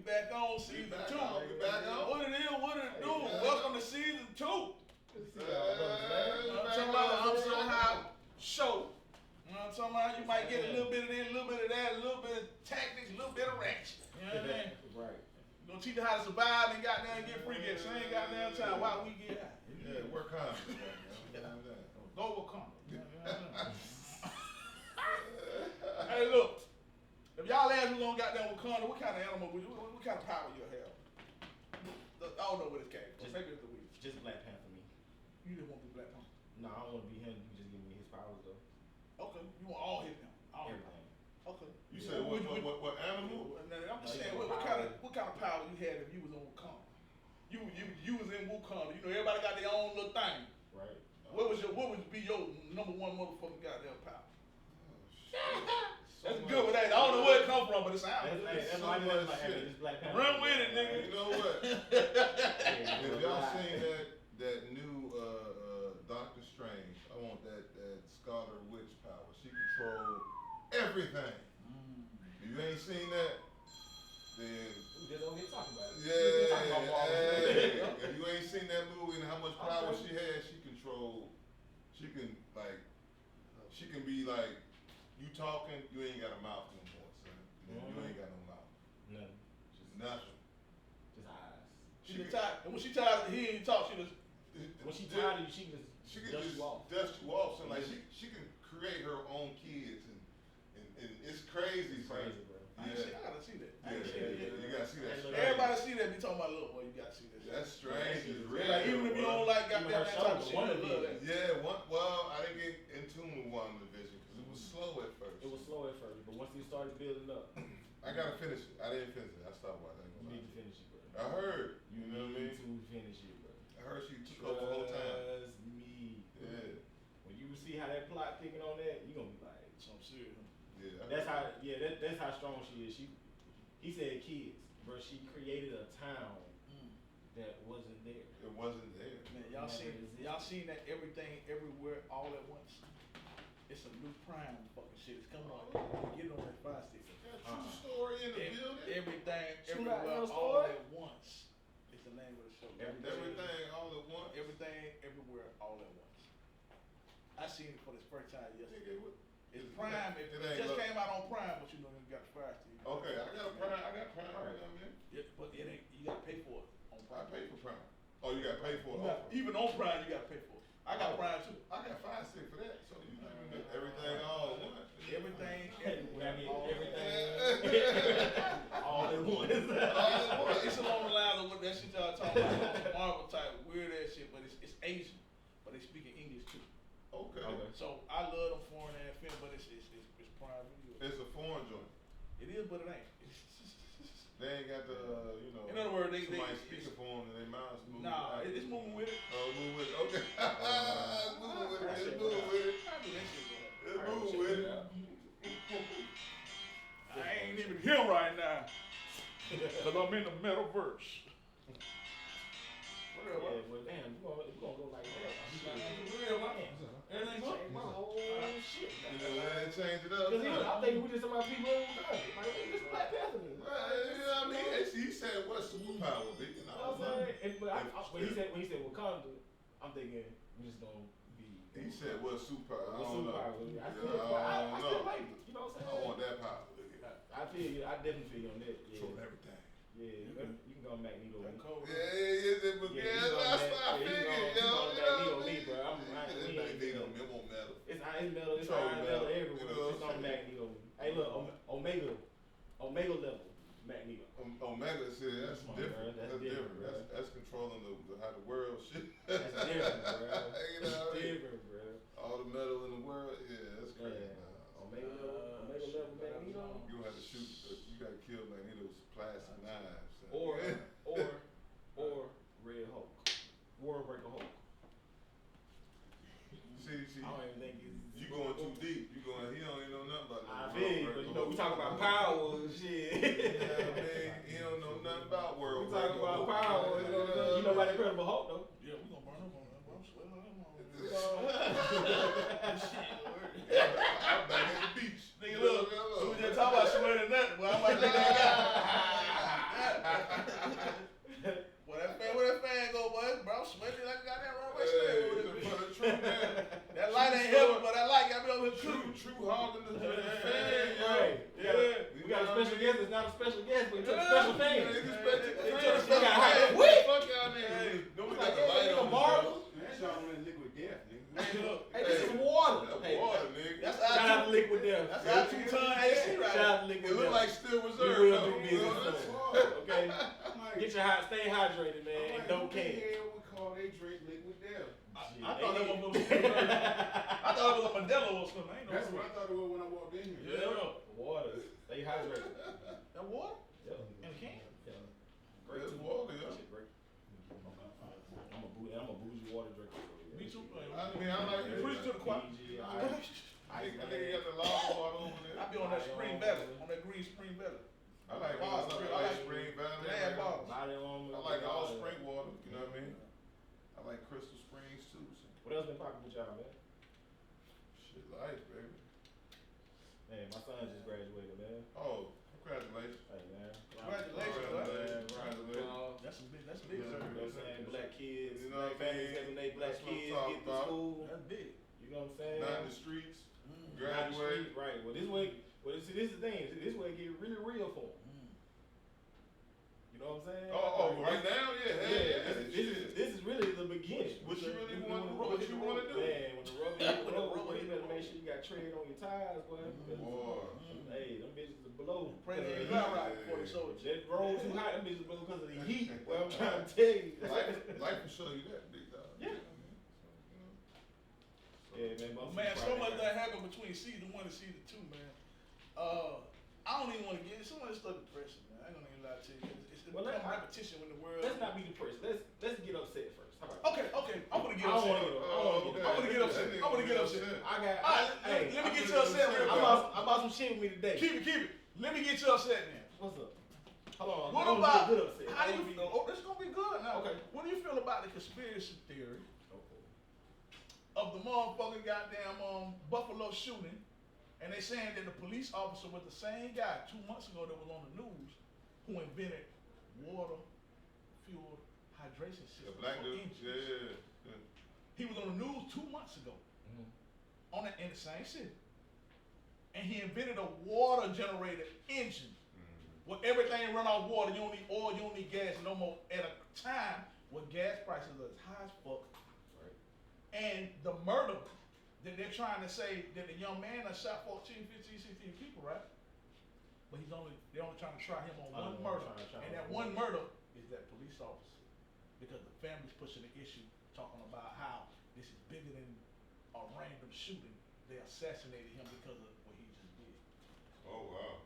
back on season 2. We back on. What it is, what it do. Welcome to season 2. I'm talking about I'm so high show. You know what I'm talking about? You might get a little bit of this, a little bit of that, a little bit of tactics, a little bit of ratchet. You know what I mean? Right. We're gonna teach you how to survive and goddamn get free at the same goddamn time while we get high. Yeah, work hard. Go Wakanda. Hey, look. If y'all ask who's gonna goddamn Wakanda, what kind of animal would you, what kind of power you have? I don't know where this came from. Maybe it's the weed. Just Black Panther me. You just want to be Black Panther? No, I don't want to be him. You just give me his powers though. Okay, you want all his now? All Everything. Okay. You said what animal? I'm just saying, what kind of power you had if you was on Wakanda? You was in Wakanda. You know, everybody got their own little thing. Right. What would be your number one motherfucking goddamn power? That's good with that. I don't know where it come from, but it sounds good. That's why I like this Black Panther. Run with it, nigga. You know what? If y'all seen that new Doctor Strange, I want that Scarlet Witch power. She control everything. If you ain't seen that, then we just don't get talking about it. Yeah. If you ain't seen that movie and how much power she has, she can be like, you talking, you ain't got a mouth no more, son. You ain't got no mouth. Nothing. Just nothing. Just eyes. And when she tired of hearing you talk, she just. When she tired of you, she can just dust you off. So like she can create her own kids and it's crazy. It's crazy, bro. I gotta see that. You gotta see that. Everybody see that. Be talking about little boy. You gotta see that. That's strange. It's real. Like, even if you don't like goddamn that type of shit, love that. Yeah. Well, I didn't get in tune with WandaVision because it was slow at first. It was slow at first, but once you started building up, I gotta finish it. I didn't finish it. I stopped watching. You need to finish it, bro. I heard. You know what I mean? To finish it, bro. I heard she took over the whole time. Trust me. Yeah. When you see how that plot thinking on that, you gonna be like, some serious. Yeah. That's how strong she is. He said kids, bro. She created a town that wasn't there. It wasn't there. Man, y'all seen that everything, everywhere, all at once. It's a new prime fucking shit. It's coming on. Get it on that fire stick. True story in the building. Everything, everywhere, all at once. It's the name of the show. Everything all at once. Everything, everywhere, all at once. I seen it for the first time yesterday. It's Prime. It just came out on Prime, but you know you got the fire stick. Okay, I got Prime. I got Prime. You know what I mean? Yeah, but it ain't. You gotta pay for it on Prime. I pay for Prime. Oh, you gotta pay for it. Even on Prime, you gotta pay for it. I got Prime too. I got fire stick for that. So you get everything all at once. Everything, everything, all at once. It's along the lines of what that shit y'all talking about, Marvel type weird ass shit, but it's Asian, but they speaking English too. Okay. So I love them foreign ass film, but it's Prime Video. It's a foreign joint. It is, but it ain't. They ain't got the, you know. In other words, somebody speaking for them and their mouths moving. Nah, it's moving with it. Oh, moving with it. Okay. It's moving with it. It's moving with it. I do that shit, bro. It's moving with it. I ain't even here right now. Because I'm in the metaverse. Yeah, well, damn, we gonna go like that. Everything changed. My whole shit. You know, they changed it up. Because I think we just some of our people in Wakanda. Like, this Black Panther. You know what I mean? He said, what superpower, big? And I was like, when he said Wakanda, I'm thinking we just gonna be. He said, what superpower? I don't know. I still like it. You know what I'm saying? I want that power. I feel you. I definitely feel you on that. Yeah. Control everything. Yeah, you can go Magneto. Yeah, that's what I figured. You know Magneto me, bro. Magneto, it won't matter. It's iron metal, it's iron metal everywhere. It's on Magneto. Hey, look, Omega level Magneto. Omega, see, that's different. That's different. That's controlling how the world shit. That's different, bro. You know, that's different, bro. All the metal in the world, yeah, that's crazy. Omega level Magneto. You have to shoot. You got to kill Magneto with plastic knives. Or Red Hulk. World Breaker Hulk. See, I don't even think you going too deep. He don't even know nothing about that. I feel, but you know, we talking about power and shit. Yeah, man, he don't know nothing about World Breaker. We talking about power. You know about the Incredible Hulk, though? Yeah, we gonna burn up on that. I'm sweating on I'm back at the beach. Nigga, look, we just talking about sweating nothing. Well, I'm like, nigga, True hogging the fan. Right. Yeah. We got a special guest. It's not a special guest, but it's a special fan. It's a special They fan. just got hype. Hey, What? fuck y'all niggas. Don't we got Like, the light nigga, on the Marvel. show? Man, that's y'all on that liquid death, nigga. Hey, look. Hey, this is water. That's Hey, water, nigga. That's shout out to Liquid Death. That's our 2-ton AC right Shout there. out to Liquid It look Death. like still We reserve. will though. do business. That's for water. it, okay? I'm like, Get your stay hydrated, man, and don't who the care. hell would call they drink liquid death? I thought that was I thought it was a Modelo or something. I ain't know. That's what I thought it was when I walked in here. Yeah. Water. Stay hydrated. That water? Yep. In a can? Yeah. That's too. water, yeah. That shit great. I'm a bougie water drinker. Me too. I mean, I like You preach to the choir. I think you got the lava water over there. I be on that Spring Valley, on that green Spring Valley. I like Bottles, I I like like Spring Valley. Glad bottles. I like all spring water. You know what I mean? I like Crystal Springs too. So. What else been popping with y'all, man? Shit, life, baby. Man, my son just graduated, man. Oh, congratulations. Hey, man. Congratulations, Congratulations. That's a big, that's big. Yeah. You know what I'm saying? Black kids, You know what I families mean? having their black That's what I'm kids talking get to about. school. That's big. You know what I'm saying? Not in the streets. Not in the Graduate. street, right. Well, this way, see, this is the thing. See, this way it get really real for them. You know what I'm saying? Oh, right now, yeah. This is really the beginning. What you really When want? the What rubber you hit the want to road, do? Man, when the rubber hit the road, you better make sure you got tread on your tires, boy. Boy. Hey, them bitches are below. Pray they ain't right before they sold If you. that road too hot, them bitches blow because of the heat. Well, I'm trying to tell you. Life will show you that, big dog. Yeah. Yeah, man. But I'm Man, so proud much of that happened between season 1 and season 2, man. I don't even want to get it. Some of this stuff depressing, man. I ain't gonna even lie to you. It's Well, become repetition when the world. Let's not be depressed. Let's get upset first. How about that? Okay. I'm gonna get I don't upset. wanna I'm gonna get upset. I'm gonna get upset. I got. Alright, let me get you upset real I quick. bought some shit with me today. Keep it. Let me get you upset, man. What's up? Hold on. What I'm about? good upset. How do you feel? Oh, this is gonna be good now. Okay. What do you feel about the conspiracy theory of the motherfucking goddamn Buffalo shooting? And they saying that the police officer was the same guy 2 months ago that was on the news who invented water fueled hydration The system black for dude. engines. Yeah. He was on the news 2 months ago in the same city. And he invented a water generated engine where everything run off water. You don't need oil, you don't need gas no more at a time where gas prices are as high as fuck. Right. And the murder that they're trying to say that the young man that shot 14, 15, 16 people, right? But they're only trying to try him on one murder. And that one murder is that police officer. Because the family's pushing the issue, talking about how this is bigger than a random shooting. They assassinated him because of what he just did. Oh wow.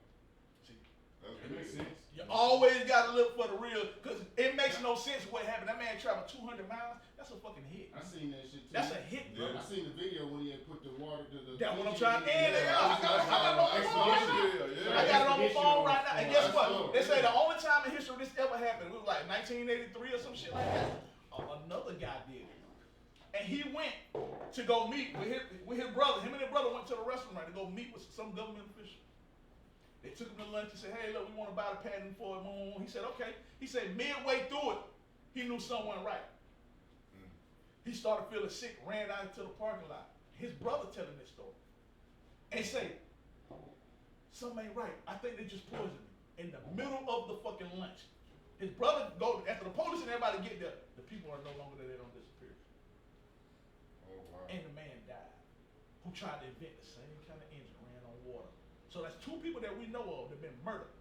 See, That's That makes big. sense. you always gotta look for the real, because it makes no sense what happened. That man traveled 200 miles. That's a fucking hit. I seen that shit too. That's a hit, bro. I seen the video when he had put the water to the. That's what I'm trying to end. Yeah, I got it on my phone right now. I got it on my phone right now. And guess what? They say the only time in history this ever happened, it was like 1983 or some shit like that. Another guy did it. And he went to go meet with his brother. Him and his brother went to the restaurant to go meet with some government official. They took him to lunch and said, hey, look, we want to buy the patent for him. He said, okay. He said, midway through it, he knew something went right. He started feeling sick, ran out into the parking lot. His brother telling this story. And say, something ain't right. I think they just poisoned me. In the middle of the fucking lunch. His brother go, after the police and everybody get there, the people are no longer there, they don't disappear. Oh wow. And the man died. Who tried to invent the same kind of engine, ran on water. So that's 2 people that we know of that have been murdered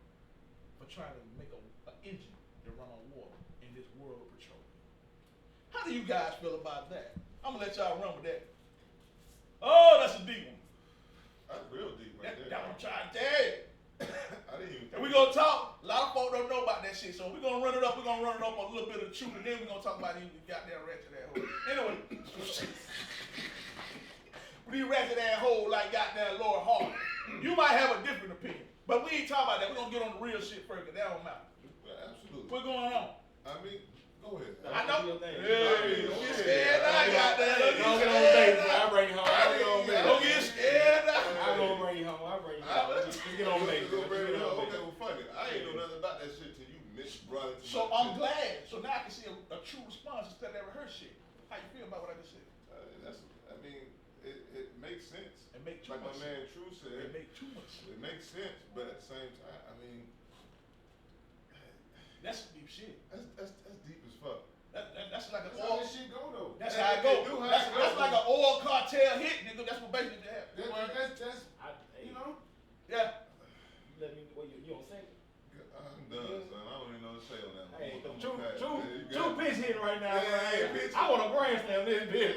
for trying to make an engine that run on water in this world of petroleum. How do you guys feel about that? I'm gonna let y'all run with that. Oh, that's a deep one. That's real deep right That's there. what I'm trying to tell you. I didn't even. And we're gonna talk. A lot of folks don't know about that shit, so we're gonna run it up. We're gonna run it up on a little bit of the truth, and then we're gonna talk about these goddamn ratchet ass hoes. Anyway, these ratchet ass hoes like goddamn Lord Harvey. You might have a different opinion, but we ain't talking about that. We're gonna get on the real shit first, cause that don't matter. Absolutely. What's going on? I mean, go ahead. I know. Hey, Hey, don't get scared now, goddamn. Don't get on base, bro. I bring you home. Don't get scared now. I'm gonna bring you home. I bring you home. Let's get on base. Okay, well, fuck it. I ain't know nothing about that shit till you brought it to So my I'm attention. glad. So now I can see a true response instead of ever her shit. How you feel about what I just said? I mean, it makes sense. It make too Like my It makes sense, but at the same time, I mean, That's deep shit. that's deep as fuck. That's like an That's how oil. this shit go though. That's They- how it they go. do how That's, it go. that's like an oil cartel hit, nigga. That's what basically happened. That's Hey, you know. Yeah. let me. What you don't say? I'm done, son. I don't even know what to say on that one. Hey, I'm true, back. true, Yeah, you true got it. pitch hitting right now. Yeah, man. yeah, pitch. I want to grand slam this bitch.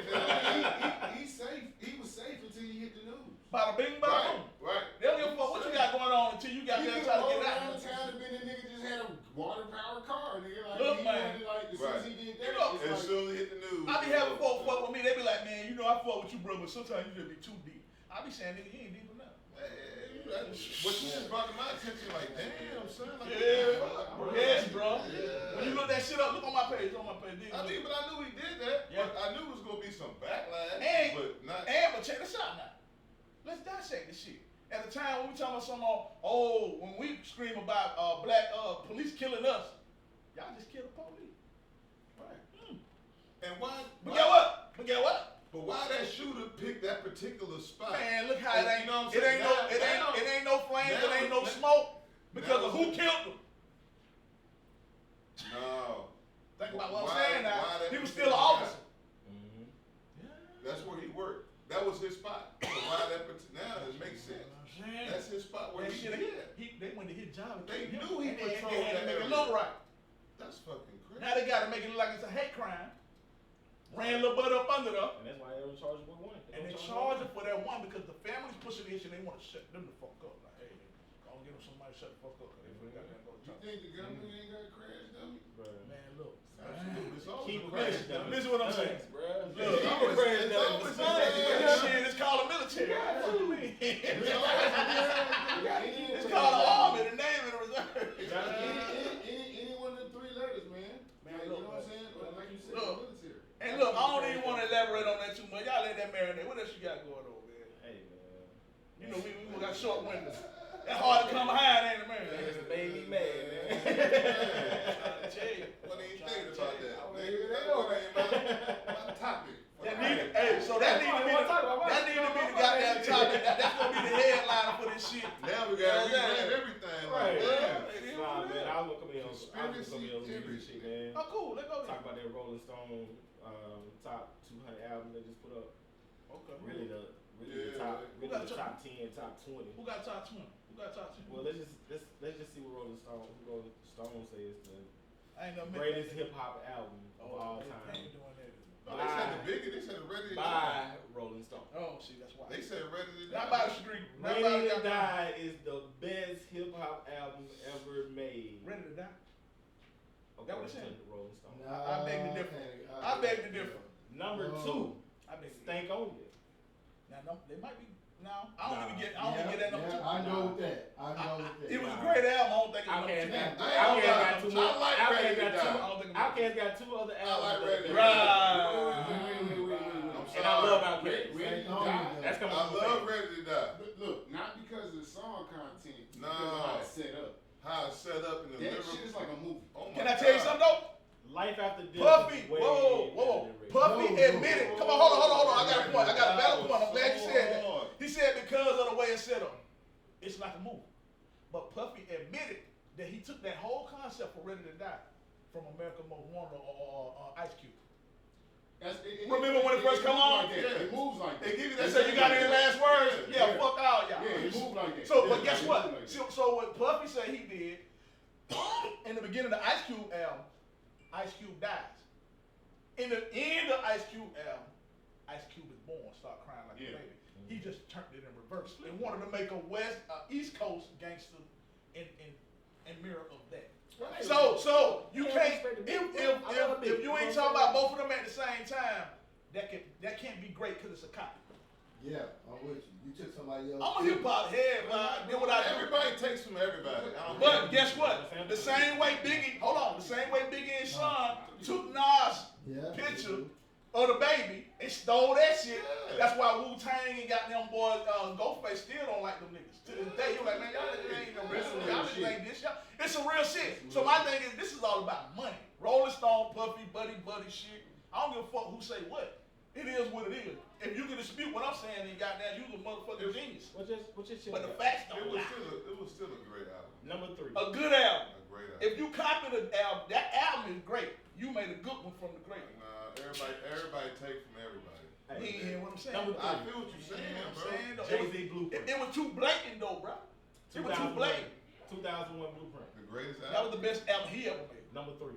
He's safe. He was safe until he hit the news. Bada bing, bada Right, boom. right. They don't give a fuck what you got going on until you got there trying to get around out. town and been a nigga just had a water powered car, nigga. Like Look, he man. wanted, like as soon as he did that, You know, it's As like, soon as it hit the news. I be having folks fuck with me. They be like, man, you know I fuck with you, bro, but sometimes you just be too deep. I be saying, nigga, you ain't deep enough. What you just brought to my attention, like, damn, son. Like, Yeah, fuck, yes, bro. Yeah. When you look that shit up, look on my page. I mean, but I knew he did that. Yeah. But I knew it was gonna be some backlash. And- but not. But check this out now. Let's dissect this shit. At the time when we talking about some when we scream about black police killing us, y'all just kill the police. Right. And why? But get what? But why that shooter picked that particular spot? Man, look how it ain't. You know what I'm It saying? ain't no flames. now- It ain't no smoke because now- of who killed them. No. Think about what Why- I'm saying now. why that He was particular still an officer. That's where he worked. That was his spot. So why that now it makes sense. That's his spot where Yeah, he shit, did. they went to his job. And They killed him. knew he And patrolled they had that to make it area. look right. That's fucking crazy. Now they got to make it look like it's a hate crime. Ran a little butt up under there. And that's why they were charged with one. And they charge them for that one because the family's pushing the issue and they want to shut them the fuck up. Like, hey, go and get them somebody to shut the fuck up because they forgot to go to you church. think the government ain't got a crash dummy? Man, look. Absolutely. It's always Keep a it crash crazy, dummy. Listen what I'm saying. bro. Look, It's always- it's always a crash dummy. Shit, it's called a military. What do you mean? It's called an Any army, the name of the reserve. one of the three letters, man. Man, Like, look, you know what I'm saying? Like you said, look. military. And look, I don't even want to elaborate on that too much. Y'all let that marinate. What else you got going on, man? Hey, man. You know, we got short windows. That hard to come behind, ain't it, man? It made me mad, man. I tell you. What ain't thinking about that? I Nigga, wasn't that even what ain't my topic. That need, hey, so that need to be the goddamn topic. That's gonna be the headliner for this shit. Now we gotta Yeah, rebrand yeah. everything. Right. Like, damn. Nah, man, I was gonna come here on Conspiracy some music shit, man. Oh, cool. Let's go Talk there. about that Rolling Stone top 200 album they just put up. Okay. Really the Yeah. top, Who really got the top- top 10, top 20. Who got top 20? Who got top 10? Well, let's just see what Rolling Stone says the I ain't never met greatest that. hip hop album of all They time ain't doing that. No, they said the bigger. They said Ready to Die. by Rolling Stone. Oh, see, that's why. They said Ready to Die. Not by the street. Not by Ready the to Die is the best hip hop album ever made. Ready to die. According what it said? to Rolling Stone. I beg to differ. I beg to differ. Number Oh. 2, I beg to differ. Stank On You. Now, no, they might be. No, I don't Nah. even get. I don't even get that number two. I know with that. I know with that. It was a great album. I don't think it was Outkast number two. got, Outkast got two more. I like Outkast Ready to got Die. two. I don't think it was Outkast got 2 other albums. like Ready to Die. Right. And I love Outkast. Ready to Oh, Die. That's coming I from love the Ready to Die. But look, not because of the song content, No. because of how it's set up. How it's set up in the That lyrical. shit is like a movie. Oh my Can I tell you God. something though? Life After Death. Puffy, is way whoa. better than Ready. Puffy No, admitted. Come on, hold on. I got a point. I got a valid point. I'm glad you said that. Hard. He said because of the way it's set up, it's like a movie. But Puffy admitted that he took that whole concept for Ready to Die from American Most Wanted or Ice Cube. Remember when it first come on? Like that. It moves like that. They give you They that. said you got any last words? Yeah, Yeah. fuck all y'all. Yeah, it moves like that. So, Yeah, but guess it what? moves like that. So what Puffy said he did in the beginning of the Ice Cube album, Ice Cube dies. In the end of Ice Cube album, Ice Cube is born, start crying like Yeah. a baby. He just turned it in reverse. They wanted to make a East Coast gangster and mirror of that. Right. So you Yeah, can't respect the if big boy. I love a big if you boy. ain't talking about both of them at the same time, that can't be great because it's a copy. Yeah, I'm with you. You took somebody else. I'm a hip hop head, but I did what I do. Everybody takes from everybody. I don't But care. guess what? The same way Biggie, the same way Biggie and Sean took Nas' Yeah. picture of the baby and stole that shit. Yeah. That's why Wu-Tang and got them boys, Ghostface still don't like them niggas. To this day, you're like, man, y'all niggas ain't no real shit. Y'all niggas ain't this, y'all. It's some real shit. So my thing is, this is all about money. Rolling Stone, Puffy, buddy shit. I don't give a fuck who say what. It is what it is. If you can dispute what I'm saying, then goddamn, you a motherfucking genius. What's your shit? But the facts don't lie. It was still a great album. Number 3. A good album. A great album. If you copy the album, that album is great. You made a good one from the great one. Everybody take from everybody. You ain't hear what I'm saying? Number 3. I feel what you're saying, bro. Jay-Z Blueprint. It was too blatant though, bro. It was too blatant. 2001 Blueprint. The greatest album. That was the best album he ever made. Number 3.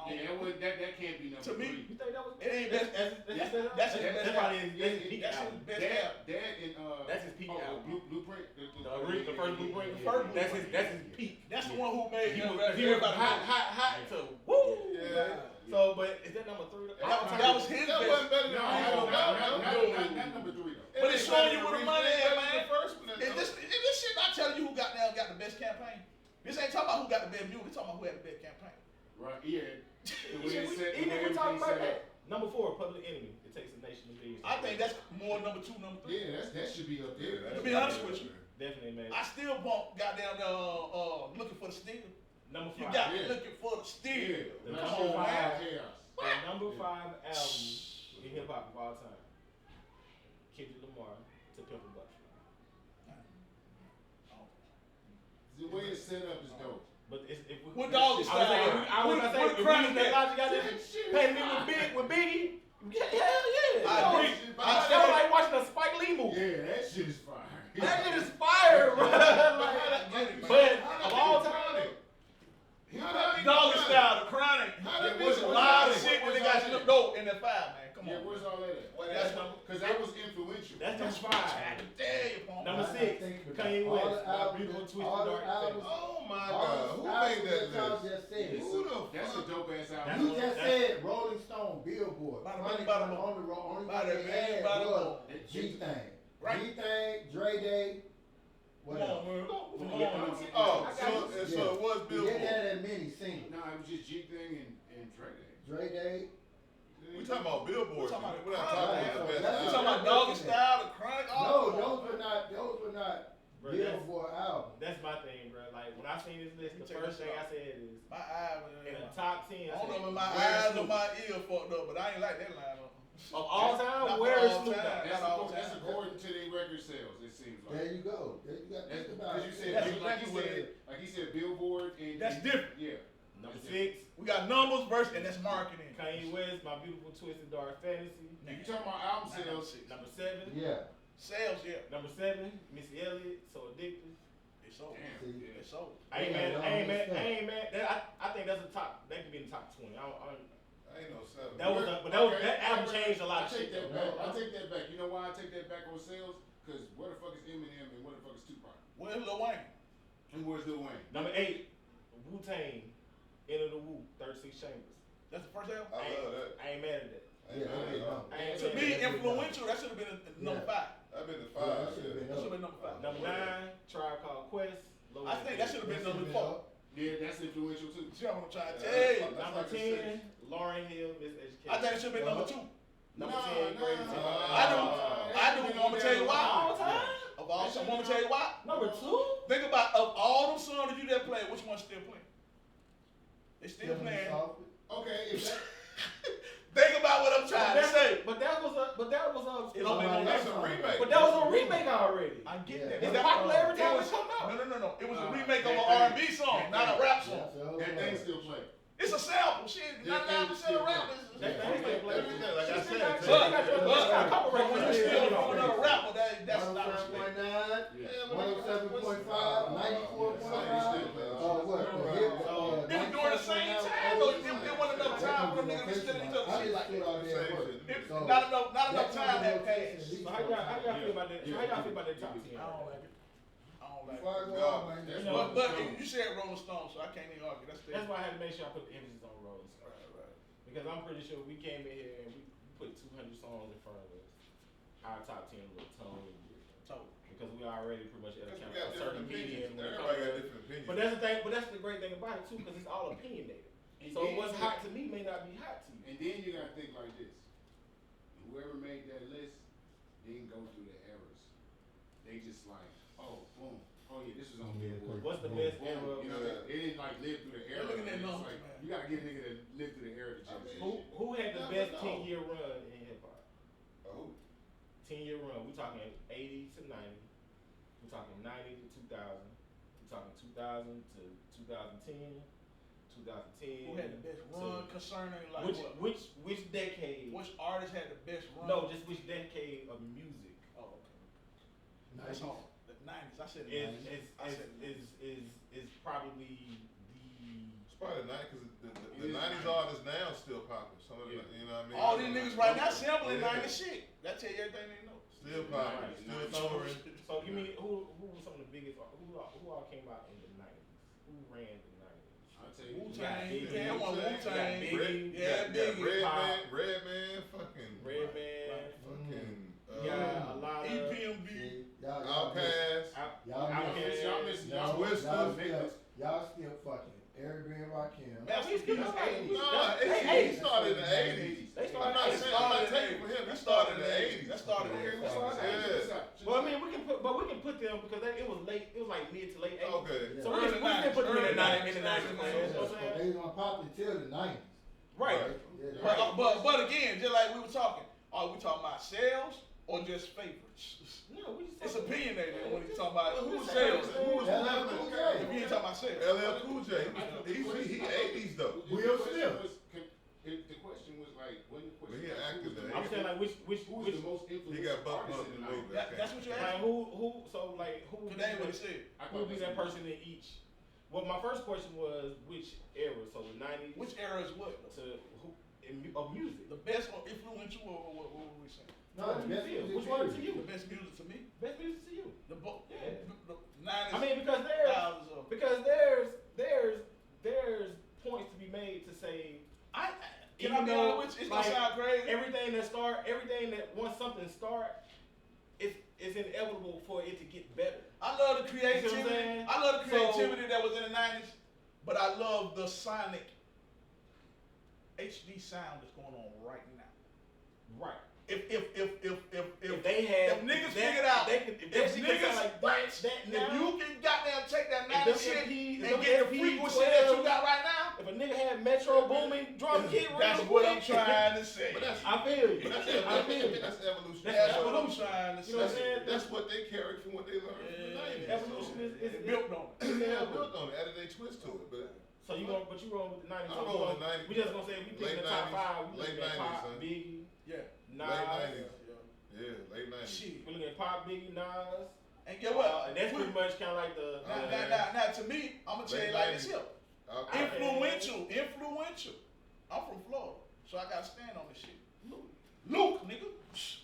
Yeah, that can't be number To 3. me, You think that was? it ain't best. That's his best album. That's his peak That's his album. best album. That and That's his peak album. Blueprint. The first Blueprint. The first That's his peak. That's the one who made He him. was hot to woo. Yeah. So, but is that number 3? That was his That best. wasn't better than Not number 3 though. But it's showing you where the money is, man. The first one. Is this shit not telling you who got the best campaign? This ain't talking about who got the best music. It's talking about who had the best campaign. Right, yeah. The way it set, Even the way if we talking about everything that. Number 4, Public Enemy. It takes a nation of millions. I think that's more number 2, number 3. Yeah, that should be up there. To be honest with you, Definitely, man. I still bump goddamn looking for the steal. Number 5. You got me Yeah. looking for the steal. The Come on, man. The number 5 album in hip hop of all time. Kendrick Lamar to Pimp a Butterfly. The way it's set up is dope. But if we What dog is I was saying, that? I was What saying, if we crime use that is logic out there, Shit. pay me with Biggie. Yeah, hell yeah. I agree. That was like watching a Spike Lee movie. Yeah, that shit is fire. That shit is fire, bro. But of all time, Doggy style, the chronic. There's a lot of shit that they got to look dope in that 5, man. Come Yeah, on. where's all that at? that's number, Because that was influential. that's number 5. There you go. Number 6, Kanye West, My Beautiful Twisted Dark Fantasy. Oh my God. Who made that y'all list? just said. Who the That's a fuck? dope ass That's album. You just said Rolling Stone, Billboard. Bada Chronic bing, bada boom. on the road. Only Bada one they bing, had bada was boom. G-Thing. Right. G-Thing, Dre Day. What Come else? on, man. Come Yeah, on. Oh, so it was He Billboard. didn't have that many singles. No, it was just G Thing and Dre Day. Dre Day. We talking about Billboard. We talking about We're not the talking Right, about so the best that's- You album. talking about Doggy style, the chronic? No, Oh, those were not Bro, that's, Billboard albums. that's my thing, bro. Like when I seen this list, the Check first this thing I out. said is My eyes. in the top 10. I don't know if my Where's eyes or Snoop? my ear fucked up, but I ain't like that line up. Of all time, Not where for is all Snoop time. Dogg? Not all That's time. according to their record sales, it seems There like. you go. There you got to think about Because you it. said, That's like exactly what it he said, Billboard and. That's different. Yeah. Number That's 6, We got numbers, verse, and that's marketing. Kanye West, My Beautiful Twisted Dark Fantasy. You talking about album sales? Number 7, Yeah. Sales, yeah. Number 7, Missy Elliott, So Addicted. It's sold. Damn. See, It's sold. I ain't Yeah, mad. no, I ain't mad. I think that's a top. That could be in the top 20. Ain't no 7. That album changed a lot of I take shit. that back. I take that back. You know why I take that back on sales? Because where the fuck is Eminem and where the fuck is Tupac? Where's Lil Wayne? And where's Lil Wayne? Number 8, Wu Tang, Enter the Wu, 36 Chambers. That's the first album? I love that. I ain't mad at that. Yeah, okay, no. I ain't To mad me, at that. influential, that should have been number 5. I've been to Yeah, that 5. should've been That should have up. been number 5. Number 9, Tribe Called Quest. I think that should have been number 4. Yeah, that's influential too. See what I'm trying to Yeah. tell you? That's Number like a 10, Lauren Hill, Miseducation. I think it should have been number 2. Number Nah, 10, Crazy nah, Town. I do. I'm gonna tell you why. All time? Of all some, I'm gonna tell you why. Number 2? Think about of all them songs that you just played, which one's still playing? They still playing. Okay, if that, Think about what I'm trying to say. But that was a. It don't make no That's difference. a remake. But that was a remake already. I get Yeah. that. It's That- popular every time it it was- come out. No. It was a Nah, remake of an that R&B thing- song, that not a thing- rap song. that thing still play. It's a sample. Shit, 99% of rap is. That thing still play. Everything, like I said, But when you still throwing out a rapper, that's not respect. 107.9, Yeah. 107.5, 94.5. What? The hip, They were doing the same time though. It wasn't enough time for them niggas to be stealing each other's I shit just like stood that. out there and worked. It- So, Not enough time had rotation passed. at least So how y'all feel about that? So how y'all feel about that top 10? I don't like it. I don't like Before I it. go on, man, That's just- what- But you said Rolling Stone, so I can't even argue. That's why I had to make sure I put the emphasis on Rolling Stone. Right. Because I'm pretty sure we came in here and we put 200 songs in front of us. Our top 10 look totally different. Totally. Because we already pretty much at a, We kind got of a certain different median opinions. when it Everybody got comes to. different opinions. But that's the thing. But that's the great thing about it too, because it's all opinionated. And So then- what's hot to me may not be hot to you. And then you gotta think like this. Whoever made that list didn't go through the errors. They just like, oh, boom. Oh yeah, this was on Billboard. What's the best Boom. era? You know, they didn't like live through the error. looking at It's numbers, like, man. you gotta get a nigga to live through the error to judge that shit. Who had the best 10-year run in hip hop? 10-year run. We talking 80 to 90. We talking 90 to 2000. We talking 2000 to 2010. 2010. Who had the best run concerning like which decade? Which artist had the best run? No, just which decade of music. Oh, okay. That's all. The 90s. I said the 90s. Is probably It's probably the 90s because the 90s artists now still popular. Some of the, you know what I mean? All these niggas right now sampling 90s shit. That tell you everything they know. Still popular. Still touring. So give me who were some of the biggest who all came out in the 90s? Who ran the 90s? I'll tell you. Wu-Tang. Biggie. Yeah, I want Wu-Tang. Biggie. Yeah, Biggie. Redman, fucking. Fucking. Yeah, a lot of EPMB. Outkast. Y'all still fucking Eric B. and Rakim. He started in the 80s. I'm not taking for him. He started in the 80s. That started in the 80s. Well, I mean, we can put them because it was late. It was like mid to late 80s. Okay. So we can put them in the 90s. They was on popular till the 90s. Right. Yeah, But again, just like we were talking, are we talking about sales or just favorites? No, we just It's opinionated when you talking about Who was sales. Who was If you ain't talking about sales. LL Cool J. He 80s though. Will Smith. The question was like, when the question But he acted was there. I'm saying like which who's the most He influential got bucked artist up in in the the movie. 90s? That's what you like asked. who would That ain't what he said. who would be that person in each? Well, my first question was which era? So the 90s. Which era is what? To who of music? The best or influential or what were we saying? No, the best music Which one to period. you? The best music to me? Best music to you? The book. Yeah. The 90s. I mean, because there's points to be made to say. Can I be honest with you? It's gonna sound crazy. Everything that once something start, it's inevitable for it to get better. I love the You see what I'm creativity. saying? I love the creativity that was in the 90s, but I love the sonic HD sound that's going on right now. Right. If they had niggas figured out, if you can goddamn take that 90 shit and them get the MP frequency that you 12s, got right now, if a nigga had Metro booming drum kit, that's real what quick, I'm trying to say. But that's I feel you. That's I feel you. That's evolution. That's what I'm trying to say. You know what I'm saying? That's what they carried from what they learned from the 90s. Evolution is It built on it. Yeah, built on it, added a twist to it, but So you going with the 90s? I'm rolling with the 90s. We just gonna say we pick Late the top 90s, 5. We looking late at 90s, Pop, son. Biggie, Yeah. Nas. late 90s. Yeah, late 90s. Shit. We looking at Pop, Biggie, Nas. And get what? And that's pretty much kind of like the. Now, to me, I'm gonna tell you like this here. Okay. Influential. I'm from Florida, so I gotta stand on this shit. Luke, nigga.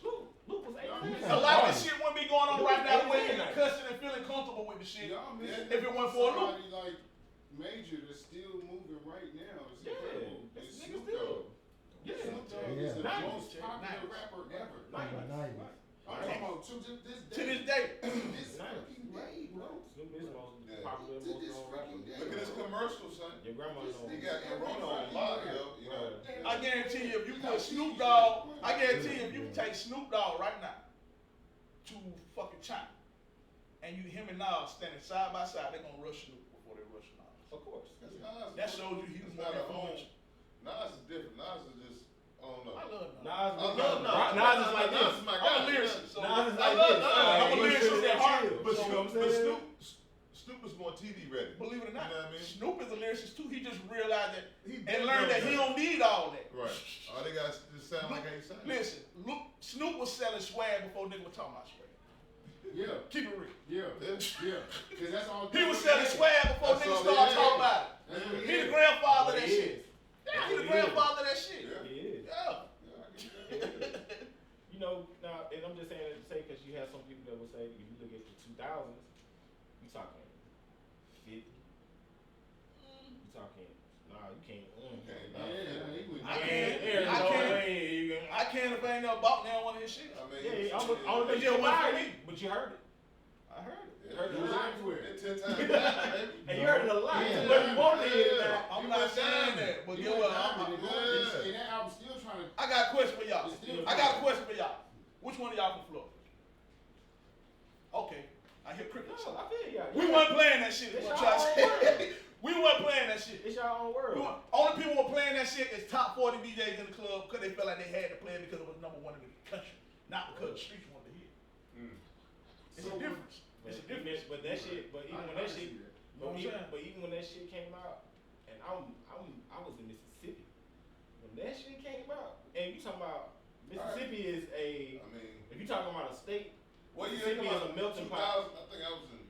Luke was 18. A lot of this shit wouldn't be going on right now the way you're cussing and feeling comfortable with the shit. Y'all missing If it went for a Luke. somebody like Major that's still moving right now. It's Yeah, incredible. this It's nigga Snoop still. Dogg. Yeah. Snoop Dogg Yeah. is the 90s. most popular 90s. rapper ever. 90s. I'm talking about to this To day. this day. This fucking day, bro. Snoop is the most Yeah. popular, To most this known fucking rapper. day. Look at his commercial, son. Your grandma knows. He got Corona on lock, yo. You know. I guarantee you, if you put Snoop Dogg, I guarantee you, if you take Snoop Dogg right now to fucking China, and him and Nas standing side by side, they're gonna rush Snoop before they rush Nas. Of course. That shows you he was more influential. Nas is different. Nas is just, I don't know. I love Nas. Nas is like Nas this. is my I'm guy. a lyricist. So Nas is I like love this. Nas. I'm a He lyricist should at have heart. chilled. But So, Snoop is more TV ready. believe it or not, You know what I mean? Snoop is a lyricist too. He just realized that He and learned that he don't need all that. Right. All they got is just sound like how he sound. Listen, Snoop was selling swag before niggas was talking about swag. Yeah, Keep it real. yeah, yeah. Cause that's all. He was selling swag before That's niggas all started he talking is. about it. That's what He the is. grandfather of that He shit. is. Yeah, he the He grandfather of that shit. Yeah. He is. Yeah. You know, now, and I'm just saying that to say because you have some people that will say if you look at the 2000s, you talking 50. You talking, nah, you can't. I can't if I ain't never bought now one of his shit. I mean, Yeah, I don't think Yeah, you one buy for it, me. but you heard it. I heard it. Yeah, Heard it you a lot. listened to it 10 times, baby. And you heard it a lot. Yeah. But you wanted to hear it now. I'm You not went saying down. that, but You get went what? diamond, Yeah. and that album still trying to. I got a question for y'all. It's still I got a question for y'all. Which one of y'all from Florida? Okay, I hear crickets. No, I feel you. We weren't playing that shit. It's Is what y'all I'm trying to own say. We weren't playing that shit. It's your own world. Only people who were playing that shit is top 40 DJs in the club because they felt like they had to play it because it was #1 in the country. not because the streets wanted to hear. It's a difference. It's a difference. But that shit, but even when that shit, You know what I'm saying? but even when that shit came out, and I was in Mississippi when that shit came out, and you talking about Mississippi is a. I mean, if you talking about a state, what year Mississippi is a melting pot. I think I was in.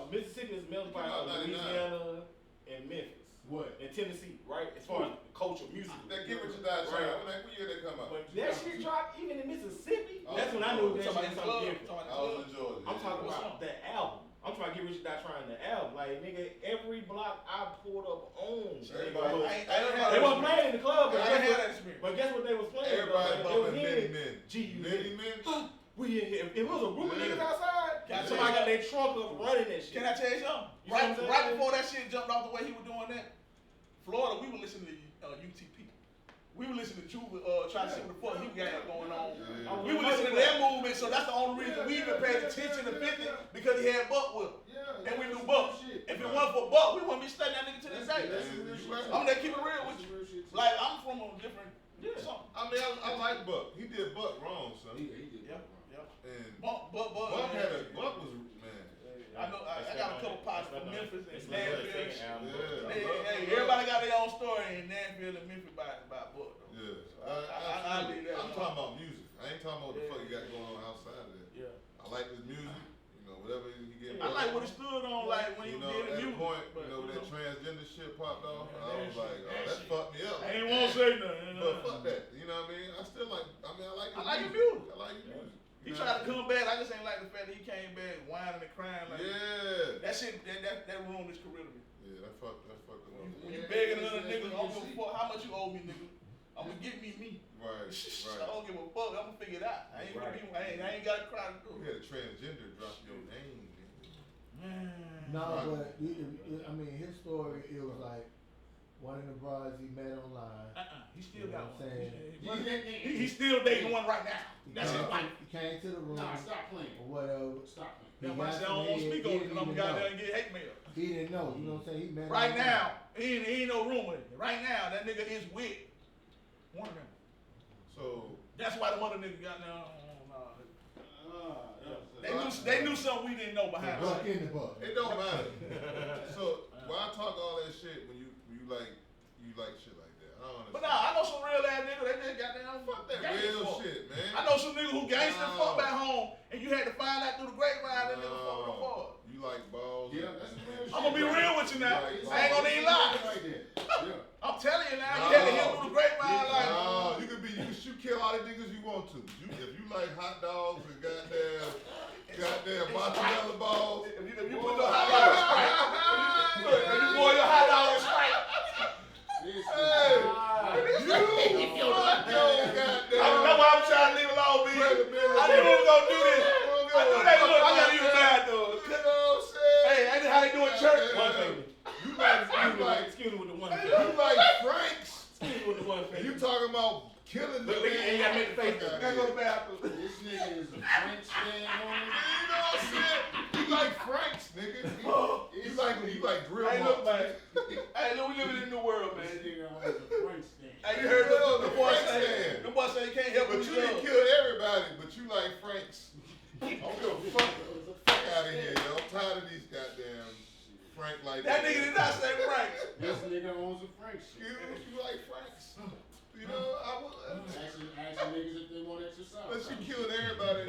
Mississippi is a melting pot About of 99. Louisiana and Memphis. What? And Tennessee, right? As far as culture, music. That Get Rich or Die Right. Trying. What year they come out? But that shit dropped even in Mississippi. Oh, That's when I knew that shit Somebody was something different. I was in Georgia. I'm talking What's about up? the album. I'm trying to Get Rich or Die Trying the album. Like, nigga, every block I pulled up on. Everybody- They wasn't playing in the club, but I guess had what- that experience. but guess what they was playing? Everybody though? They bumping was Many hearing Men. G-Unit. Many Men. We in here. If it was a group of niggas outside, Can I tell somebody you got their trunk up running that shit. Can I tell you something? You know what I'm saying? Right before that shit jumped off the way he was doing that, Florida, we were listening to UTP. We were listening to Juba, trying to see what the fuck he got going on. Yeah. We were listening to their movement, so that's the only reason we even paid attention to 50 because he had Buck with him. Yeah. And we knew Buck. If it wasn't for Buck, we wouldn't be studying that nigga to this day. That's some real shit. I'm gonna keep it real with you. Like, I'm from a different something. I mean, I like Buck. He did Buck wrong, son. He did. Yeah, yeah. And Buck Buck was man. I know. I got a couple pots from Memphis and Nashville. Yeah. Hey, everybody got their own story in Nashville and Memphis about Buck. Though. Yeah. I leave that I'm alone. talking about music. I ain't talking about what the fuck he got going on outside of that. Yeah. I like his music. You know, whatever he get. I like what he stood on, like when he You know, did the at a music. point, but, you know, when that transgender shit popped off, Yeah, I was that like, shit- oh, that that shit. fucked me up. I ain't want to say nothing. But fuck that. You know what I mean? I still like. I mean, I like his I like his music. music. I like his music. He You know tried to what I mean? come back. I just ain't like the fact that he came back whining and crying. Like, Yeah. that shit, that ruined his career to me. Yeah, that fucked him up. When you begging another nigga, I don't give a fuck how much you owe me, nigga. I'm gonna give me. Right. I Right. don't give a fuck. I'm gonna figure it out. I ain't got to cry to do You it. had a transgender drop your name. Man. No, but I mean, his story, it was like one of the broads he met online. He still You know got what one. I'm saying? He's still dating one right now. That's his wife. He came to the room Nah, stop playing. or whatever. Stop playing. He That's why I got said I don't some want to head, speak he on it didn't because I'm even gonna go out know. there and get hate mail. He didn't know. You know what I'm saying? He met Right online. now, ain't no room with it. Right now, that nigga is with one of them. So That's why the mother nigga got down. They knew something we didn't know behind Buck us. in the buck. it don't matter. So why talk all that shit when you like shit like that? I don't understand. But nah, I know some real ass niggas. They just got down. Fuck that gangsta real fuck. shit, man. I know some niggas who gangsta No. fuck back home, and you had to find out through the grapevine that nigga fuck with them boys. You like balls? Yeah, that's some real shit. I'm gonna be real with you now. Right. I ain't gonna even lie. Like that. Yeah. I'm telling you now, you had to hear through the grapevine like. No, you can kill all the niggas you want to. If you like hot dogs and goddamn mozzarella balls. If you put your hot dog in Sprite, if you boil your hot dog in Sprite. Hey, you fuck your goddamn. That's why I'm trying to leave it alone, B. I knew we was gonna do this. I knew they look. I gotta use mad though. You know what I'm saying? Hey, ain't this how they do in church? One finger. Excuse me with the one finger. You like Franks. Excuse me with the one And finger. you talking about killing the Look, you gotta make the face. I gotta go to the bathroom. This nigga is a French stand on You know what I'm saying? You like Franks, nigga. You like grill Hey, look, marks. man. Hey, look, we living in the new world, This man. nigga owns a French stand. Hey, you heard the boy Frank say, stand. the boy say he can't help But but you you didn't kill everybody, but you like Franks. I don't give a fuck. Fuck out of here, yo. I'm tired of these goddamn Frank like That nigga did not say Frank. This nigga owns a French stand. You like Franks. You know, I would. Asking niggas if they want exercise. But you killed everybody.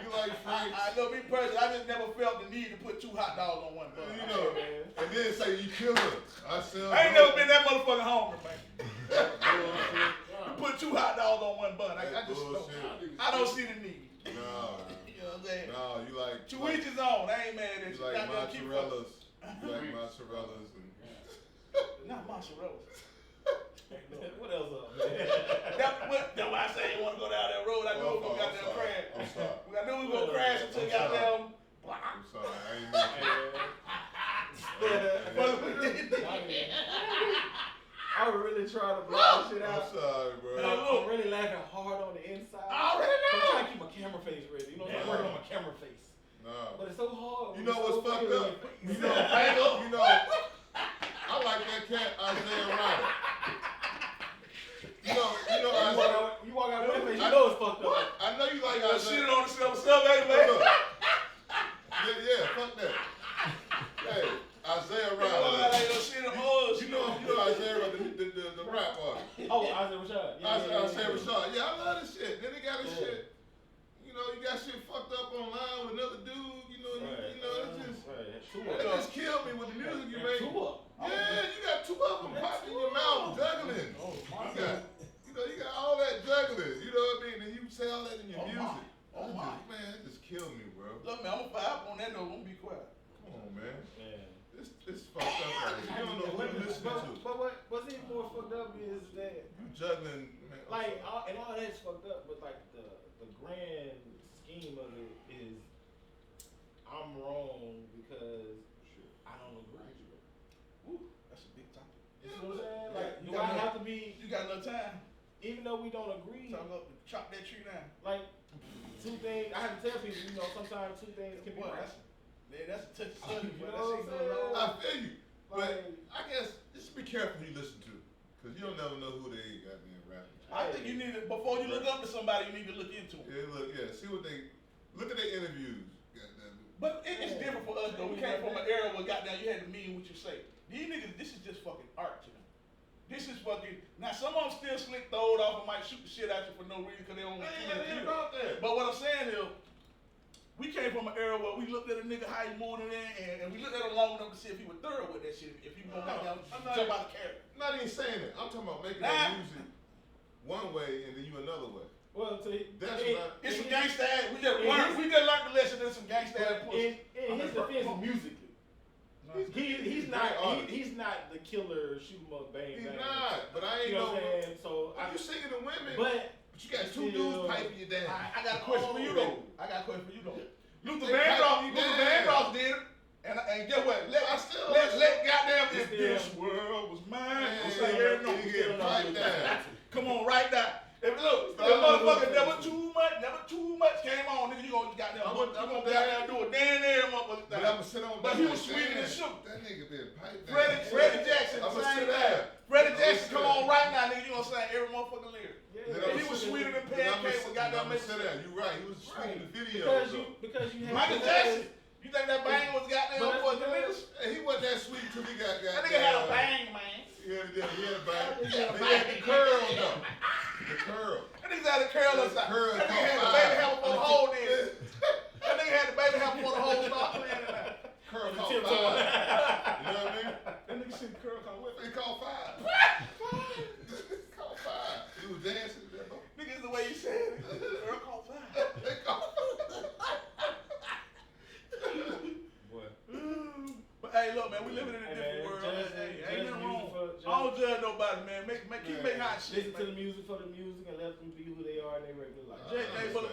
You like Franks. I know me personally, I just never felt the need to put 2 hot dogs on one bun. You know, and then say you kill her. I I ain't never been that motherfucking hungry, man. You put 2 hot dogs on one bun. I just don't. I don't see the need. No. You know what I'm saying? No, you like. To each his own. I ain't mad at You you. like Goddamn, keep mozzarellas. You like mozzarellas and. Not mozzarella. What else up, man? That's why I say you want to go down that road. I knew we was gonna goddamn crash. I'm sorry. I knew we was gonna crash and take I'm out sorry. them. I'm sorry. I ain't mean I was really trying to block shit I'm out. sorry, bro. I'm really laughing hard on the inside. I already I'm know. trying to keep my camera face ready. You know what I'm saying? I'm working on my camera face. Nah. But it's so hard. You know what's fucked up? You know, I like that cat Isaiah Ryder. You know You Isaiah. walk out with that face, you I know fucked What? up. I know you like Shit Isaiah. on the stuff, what's up, baby, man? Look. Yeah, fuck that. Hey, Isaiah Riley. You know Isaiah Riley, the rap artist. Oh, Isaiah Rashad. Isaiah Rashad. Yeah, I love this shit. Then they got this shit. You know, you got shit fucked up online with another dude. You know, Right. you know, it's just. Right. It just killed me with the music you made. Tua. Yeah, you got two of them popping in your mouth, juggling. Oh, You got, you got all that juggling. You know what I mean? And you say all that in your music. Man, it just killed me, bro. Look, man, I'm gonna vibe on that note. I'm gonna be quiet. Come on, man. Man. It's fucked up right here. You don't know who you're listening to. But what's even more fucked up is that, You juggling, man. like, and all that's fucked up, but like the grand scheme of it is, I'm wrong because I don't agree. Woo, that's a big topic. You know what I'm saying? Like, You do got I no- have to be, You got enough time. even though we don't agree, Chop that tree down. like, two things, I have to tell people, you know, sometimes two things can be Boy, right. that's a touchy subject. You But know that shit what I'm going saying? on. I feel you. But Like, I guess just be careful who you listen to. Because you don't never know who they got being rapping. I think you need to, before you look up to somebody, you need to look into it. See what they, look at their interviews. Goddamn it. But it's different for us though. We came from an era where goddamn you had to mean what you say. These niggas, this is just fucking art to them. This is fucking, now some of them still slick throw it off and might shoot the shit at you for no reason because they don't want Ain't to nothing about that. But what I'm saying is, we came from an era where we looked at a nigga how he moving in and we looked at him long enough to see if he was thorough with that shit. If he was gonna goddamn I'm not- jump out the character. I'm not even saying that. I'm talking about making Nah. that music one way and then you another way. well, to, That's it, not- It's some gangsta ass. We just learned the lesson in some gangsta ass pussy. in his defense, musically, he's not great he's not the killer shoot 'em up bang He's bang. not, but I ain't You know know. what I'm saying? So You singing to women, but you got two dudes piping you down. I got a question for you though. I got a question for you though. Luther They Vandross, pipe you Luther down. Vandross did it. And guess what? I still Let goddamn It's if this still- world was mine. Man, I'm saying, here, no. you get piped down. Come on, right now. If look, Stop. the motherfucker never too much came on, nigga. You gonna goddamn, I'm you a- gonna I'm a- goddamn do a damn near motherfucker But thing. I'ma sit on. But back he like, was sweeter than damn, sugar. That nigga been piped down. Freddie Jackson, I'ma same sit thing. down. Freddie I'ma Jackson, sit come down. on right now, nigga. You gonna say every motherfucking lyric. yeah, Then If I'ma he was sit- sweeter than then I'ma pancake sit- with goddamn I'ma sit Mexican. down. You right. He was sweet in the video. because you have Michael to- Jackson. You think that bang was goddamn But for the that's- niggas? Hey, he wasn't that sweet till he got That nigga had a bang, man. He had a bang. He had a He had bang. the curl though. The curl. That nigga had a curl The inside. curl That nigga caught had the fire. baby hair before the hole did. That nigga had the baby hair before the hole started playing in there. Curl The caught tip fire. toe. You know what I mean? That nigga said curl caught what? They caught fire. Caught fire. He was dancing. Nigga, is the way you said it. Curl caught fire. They caught Boy. But hey, look, man, we living in a Hey, different man, world. judge- Hey, judge ain't nothing music wrong. for- I don't judge nobody, man. Keep hot shit, Listen to the man. music for the music and let them be who they are in their regular life. Hey, but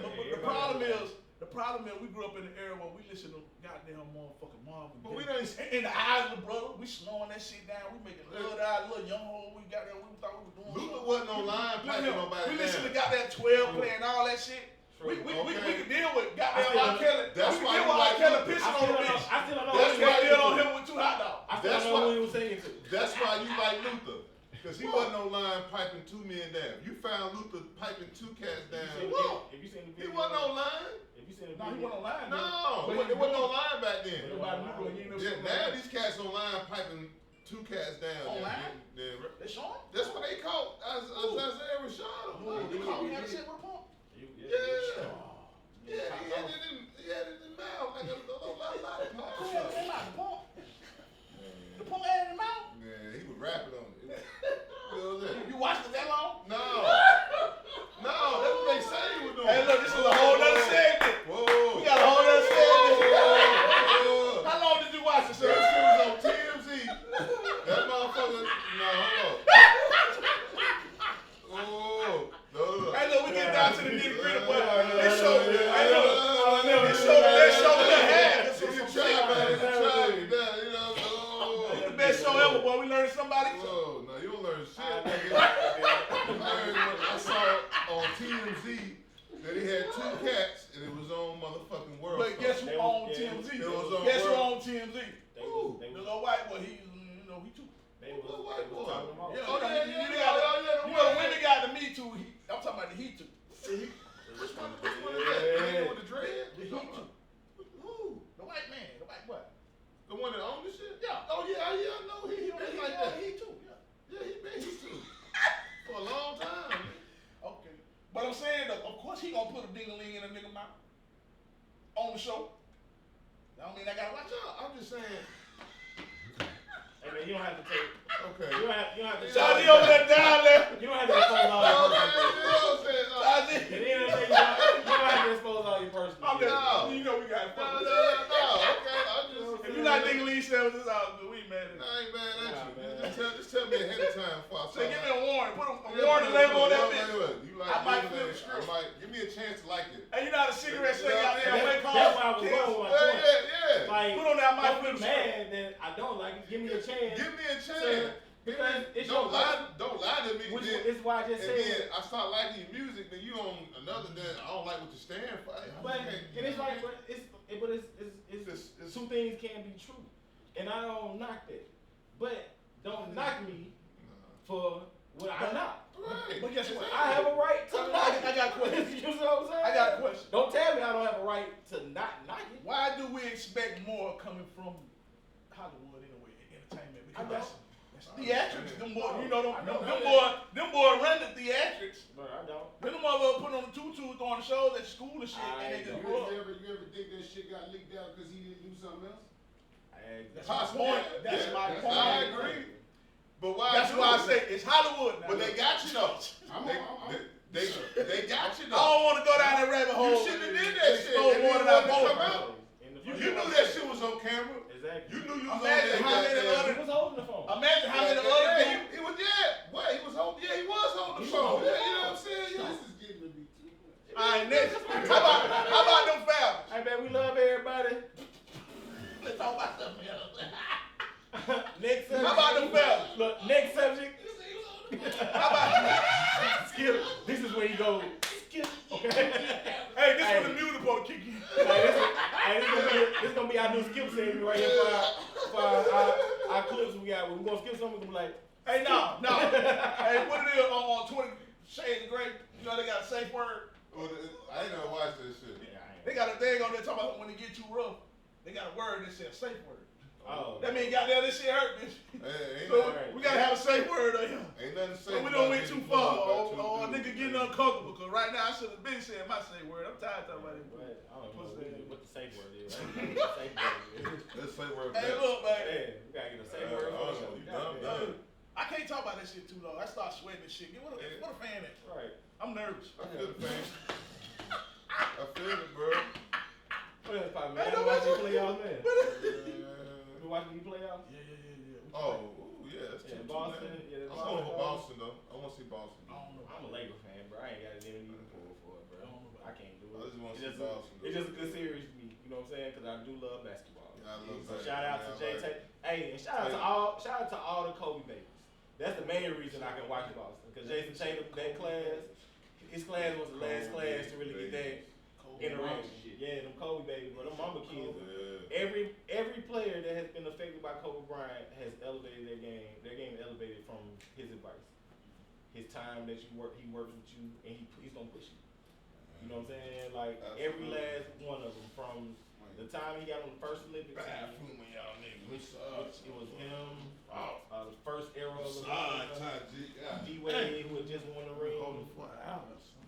the problem is, we grew up in an era where we listen to goddamn motherfucking Marvin But we Gaye. done- In the eyes of the brother, we slowing that shit down. We making love to our little young hole. We got there. We thought we were doing Luther something. wasn't online piping nobody We listen to down. goddamn 12 playing all that shit. We Okay. can deal with I goddamn still R. don't- Kelly. That's we why can you deal with like R. Kelly Luther. pissing I on still the don't know. bitch. I still don't know. We That's what can why- deal on him with 2 hot dogs. I still That's don't know why- what he was singing to. That's why you like Luther. Because he wasn't online piping 2 men down. You found Luther piping 2 cats down. If you seen the He video, wasn't online. If you seen the No, he video, went online. No, But it wasn't online back then. Nobody knew it. He ain't never Yeah, seen now it. these cats online piping 2 cats down. Online? They- They showing? that's what they caught Isaiah Rashad. You call me that shit with a pump? Yeah. Yeah, he had it in the mouth like a little lollipop. Who had it in mouth? The pump? The pump had it in the mouth? Yeah, he was rapping on it. You know what I'm saying? You watched it that long? No. No, that's what they say he was doing. Hey, look, this is a whole nother segment. Whoa. We got a whole nother segment. Whoa. How long did you watch it, That sir? shit was on TMZ. That motherfucker. No, hold on. Oh, no. Hey, look, we get down to the nitty gritty, boy. They They showed it. Hey, look. They showed the half. If you try, man, if you try, you done, you know. Oh. It's the best show ever, boy. We learned somebody. Whoa, no, you don't learn shit, nigga. You learned what I saw on TMZ that he had 2 cats and it was on motherfucking World But guess who They on was- TMZ? It was on Guess who World. on TMZ? They was- The little white boy. He too. They was Little white boy. talking about. Yeah, Oh, yeah, you yeah, got yeah, the yeah, women got the Me Too. I'm talking about the He Too. out on the show. That don't mean I gotta watch it. No, I'm just saying. Hey man, you don't have to take. Okay. You don't have to. Shawnee over there down there. You don't have to expose all your personal. Shawnee. At the end of the day, you don't have to expose all your personal. I'm just, No. you know we got No, fuck. okay, I'm just. If you like nigga Lee said this out, we ain't mad at it. I ain't mad at Nah, you. man. Just tell me ahead of time before I So give me a warning. Put a Yeah, warning put label on that wait, bitch. wait, wait. You like I might niggas flip the that- script. I might give me a chance to like it. And you know how the cigarette shake out there, Yeah, wake That's why I call. was going with my Yeah, point. yeah. Like, Put on that, I might don't flip be the script. mad that I don't like it. Give me a chance. Give me a chance. Because it's Don't your lie. Don't lie to me. Which then, is why I just and said. then I start liking your music. Then you don't another. Then I don't like what you stand for. But and it's like, but it's two things can be true, and I don't knock that. But don't knock me for what I knock. Right. But guess what? I have a right to knock it. I got questions. You know what I'm saying? I got a question. Don't tell me I don't have a right to not knock it. Why do we expect more coming from Hollywood anyway, entertainment? Because that's theatrics. Them boys, you know, them boys run the theatrics. But I don't. Then them motherfuckers put on the tutus on the shows at school and shit, and they just You grow up. ever think that shit got leaked out because he didn't do something else? That's my point. That's my point. I agree. But why? That's why I say it's Hollywood now. But they got you though. They got you I though. don't want to go down that rabbit hole. You shouldn't have did that shit. Explode And more then than I when it vote. come out, you knew that shit was on camera. Exactly. You knew you was Imagine on how many there. other- He was holding the phone. Imagine how many other Yeah, people. he was What? He was holding. Yeah, he was holding the phone. Yeah, you know what I'm saying? Yeah. This is getting to be too much. All right, next. How about them Falcons? Hey man, we love everybody. Let's talk about something else. Next subject. How about them Falcons? Look, next subject. How about? Skip. This is where you go. Skip. Okay. Hey, this is when the music supposed to kick in. This gonna be our new skip segment right here for our clips we got. When we gonna skip something, we gonna be like, Hey, no. Hey, what it is on 20 Shades of Grey? You know they got a safe word. Well, I ain't never watched this shit. They got a thing on there talking about when it get too rough. They got a word that says safe word. oh. That means goddamn this shit hurt, bitch. Hey, ain't So nothing, we gotta have a safe word on here. ain't nothing to say. So we don't went too far. Or a nigga getting uncomfortable. Cause right now I should have been saying my safe word. I'm tired of talking about it. I don't know what the safe word is. I don't know what the safe word is. Let's say word. Hey, look, man. Man, we gotta get a safe word. I don't know. You dumb. I can't talk about that shit too long. I start sweating and shit. What a fan at? Right. I'm nervous. I feel the pain. I feel it, bro. What else, Pop, man? You watching the playoffs, man? You watching the playoffs? Yeah. Oh, ooh, yeah, that's Yeah, too Boston. man. Yeah, I'm going for Boston though. I want to see Boston. I don't know. I'm a Lakers fan, bro. I ain't got anything to pull for it, bro. I can't do it. I just want to It's see just, Boston. it's just a good series to me. You know what I'm saying? Because I do love basketball. Yeah, I love So basketball. shout out to Yeah, Jay I like Tate. Hey, and shout out to all the Kobe babies. That's the main reason I can watch Boston. Because Jason Tatum, that class, his class was the last class to really get that interaction. Yeah, them Kobe babies, but them mama kids. Yeah. Every player that has been affected by Kobe Bryant has elevated their game. Their game elevated from his advice, his time that he works with you, and he's gonna push you. You know what I'm saying? Like every last one of them, from the time he got on the first Olympic team, it was him. The first era of the D-Wade, who had just won the ring.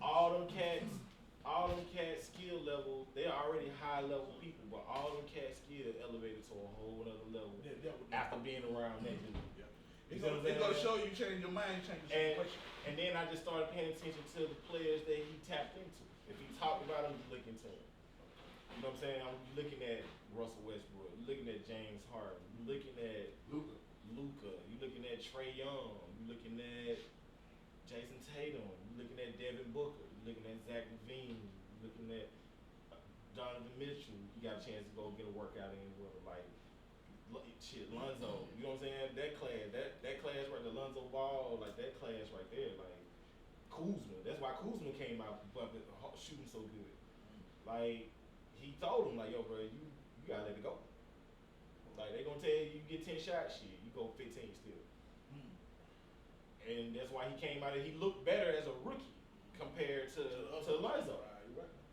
All them cats skill level, they're already high level people, but all them cats skill elevated to a whole other level after being around that dude. It's gonna show you change your mind, change your situation. And then I just started paying attention to the players that he tapped into. If he talked about them, you look into him. You know what I'm saying? I'm looking at Russell Westbrook, looking at James Harden, looking at Luka, you looking at Trae Young, you looking at Jason Tatum, you looking at Devin Booker, you looking at Zach LaVine, you looking at Donovan Mitchell. You got a chance to go get a workout in with him, like shit, Lonzo. You know what I'm saying? That class right there, Lonzo Ball, like that class right there, like Kuzma. That's why Kuzma came out bumping, shooting so good. Like he told him, like, yo, bro, you gotta let it go. Like they gonna tell you get 10 shots, shit, you go 15 still. And that's why he came out and he looked better as a rookie compared to Lonzo.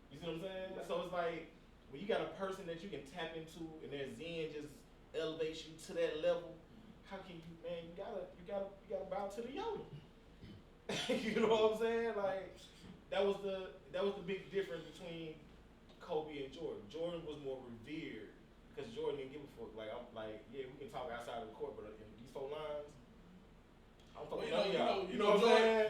You see what I'm saying? So it's like when you got a person that you can tap into and their zen just elevates you to that level, how can you, man, you gotta bow to the Yoda. You know what I'm saying? Like that was the big difference between Kobe and Jordan. Jordan was more revered because Jordan didn't give a fuck. Like I'm like, yeah, we can talk outside of the court, but in these 4 lines, I'm fucking you know,